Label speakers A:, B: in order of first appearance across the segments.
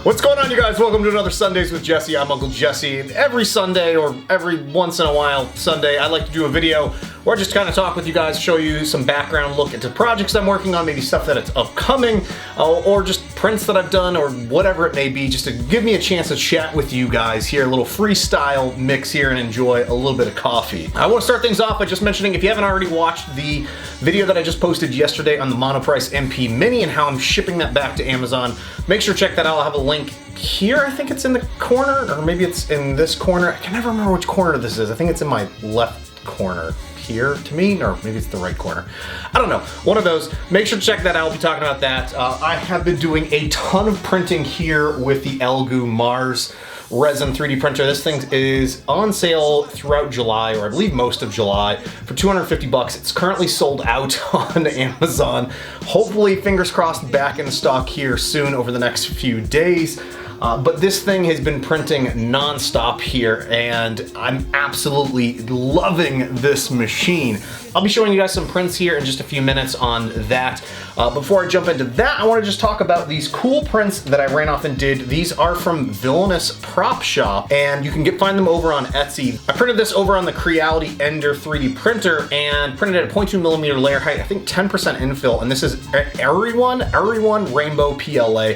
A: What's going on, you guys? Welcome to another Sundays with Jesse. I'm Uncle Jesse. Every Sunday, or every once in a while Sunday, I like to do a video where I just kind of talk with you guys, show you some background look into projects I'm working on, maybe stuff that it's upcoming, or just prints that I've done, or whatever it may be, just to give me a chance to chat with you guys here, a little freestyle mix here, and enjoy a little bit of coffee. I want to start things off by just mentioning, if you haven't already watched the video that I just posted yesterday on the Monoprice MP Mini and how I'm shipping that back to Amazon, make sure to check that out. I'll have a link here. I think it's in the corner, or maybe it's in this corner. I can never remember which corner this is. I think it's in my left corner here to me, or maybe it's the right corner. I don't know. One of those. Make sure to check that out. I'll be talking about that. I have been doing a ton of printing here with the Elegoo Mars Resin 3D printer. This thing is on sale throughout July, or I believe most of July, for 250 bucks. It's currently sold out on Amazon. Hopefully, fingers crossed, back in stock here soon over the next few days. But this thing has been printing non-stop here, and I'm absolutely loving this machine. I'll be showing you guys some prints here in just a few minutes on that. Before I jump into that, I want to just talk about these cool prints that I ran off and did. These are from Villainous Prop Shop, and you can find them over on Etsy. I printed this over on the Creality Ender 3D printer and printed it at 0.2mm layer height, I think 10% infill, and this is Everyone Rainbow PLA.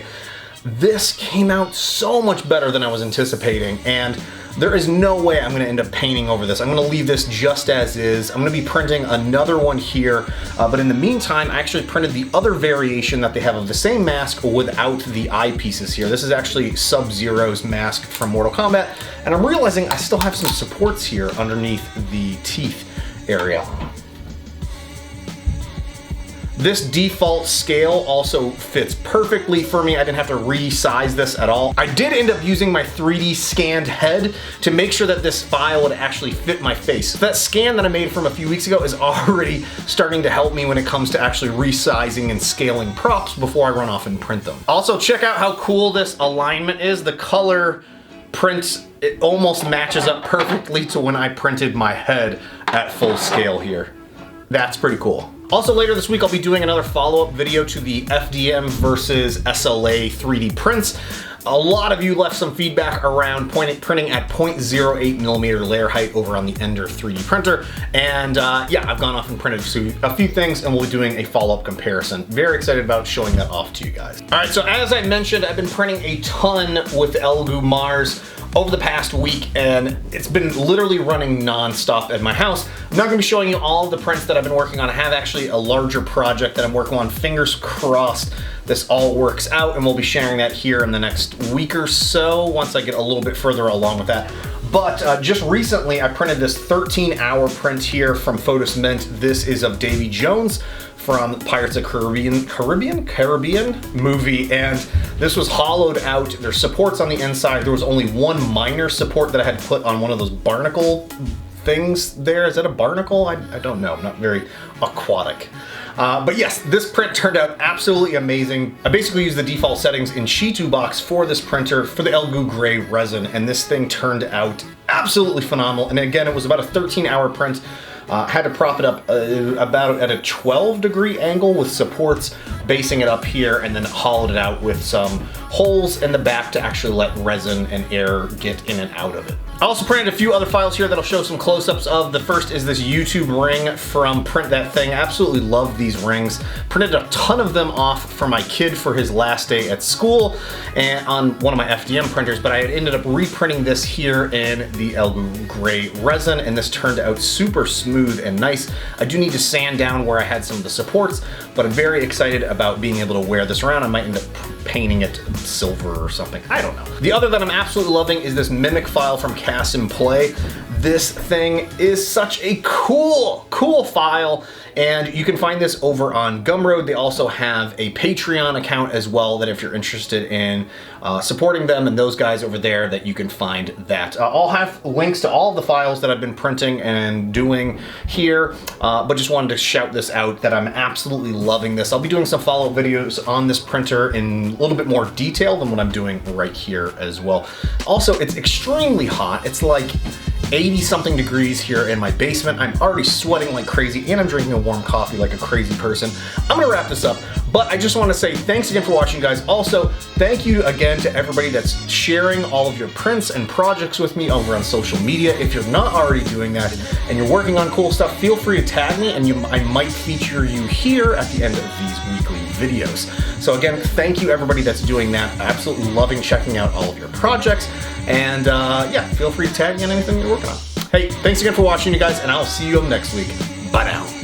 A: This came out so much better than I was anticipating, and there is no way I'm gonna end up painting over this. I'm gonna leave this just as is. I'm gonna be printing another one here, but in the meantime, I actually printed the other variation that they have of the same mask without the eyepieces here. This is actually Sub-Zero's mask from Mortal Kombat, and I'm realizing I still have some supports here underneath the teeth area. This default scale also fits perfectly for me. I didn't have to resize this at all. I did end up using my 3D scanned head to make sure that this file would actually fit my face. That scan that I made from a few weeks ago is already starting to help me when it comes to actually resizing and scaling props before I run off and print them. Also, check out how cool this alignment is. The color prints, it almost matches up perfectly to when I printed my head at full scale here. That's pretty cool. Also, later this week, I'll be doing another follow-up video to the FDM versus SLA 3D prints. A lot of you left some feedback around printing at 0.08mm layer height over on the Ender 3D printer. And yeah, I've gone off and printed a few things, and we'll be doing a follow-up comparison. Very excited about showing that off to you guys. All right, so as I mentioned, I've been printing a ton with the Elegoo Mars over the past week, and it's been literally running non-stop at my house. I'm not gonna be showing you all of the prints that I've been working on. I have actually a larger project that I'm working on. Fingers crossed this all works out, and we'll be sharing that here in the next week or so once I get a little bit further along with that. But just recently, I printed this 13-hour print here from Fotis Mint. This is of Davy Jones from Pirates of Caribbean movie, and this was hollowed out. There's supports on the inside. There was only one minor support that I had put on one of those barnacle things there. Is that a barnacle? I don't know. I'm not very aquatic. But yes, this print turned out absolutely amazing. I basically used the default settings in Shitu Box for this printer for the Elegoo Gray resin, and this thing turned out absolutely phenomenal. And again, it was about a 13-hour print. Had to prop it up about at a 12-degree angle with supports, basing it up here, and then hollowed it out with some holes in the back to actually let resin and air get in and out of it. I also printed a few other files here that I'll show some close-ups of. The first is this YouTube ring from Print That Thing. I absolutely love these rings. Printed a ton of them off for my kid for his last day at school and on one of my FDM printers, but I had ended up reprinting this here in the Elegoo Gray resin, and this turned out super smooth and nice. I do need to sand down where I had some of the supports, but I'm very excited about being able to wear this around. I might end up painting it silver or something. I don't know. The other that I'm absolutely loving is this Mimic file from Cast and Play. This thing is such a cool file, and you can find this over on Gumroad. They also have a Patreon account as well, that if you're interested in supporting them and those guys over there, that you can find that. I'll have links to all of the files that I've been printing and doing here, but just wanted to shout this out that I'm absolutely loving this. I'll be doing some follow-up videos on this printer in a little bit more detail than what I'm doing right here as well. Also, it's extremely hot. It's like 80 something degrees here in my basement. I'm already sweating like crazy and I'm drinking a warm coffee like a crazy person. I'm gonna wrap this up, but I just want to say thanks again for watching, guys. Also, thank you again to everybody that's sharing all of your prints and projects with me over on social media. If you're not already doing that and you're working on cool stuff, feel free to tag me and I might feature you here at the end of these weekly videos. So again, thank you everybody that's doing that. Absolutely loving checking out all of your projects. And yeah, feel free to tag me on anything you're working on. Hey, thanks again for watching, you guys, and I'll see you next week. Bye now.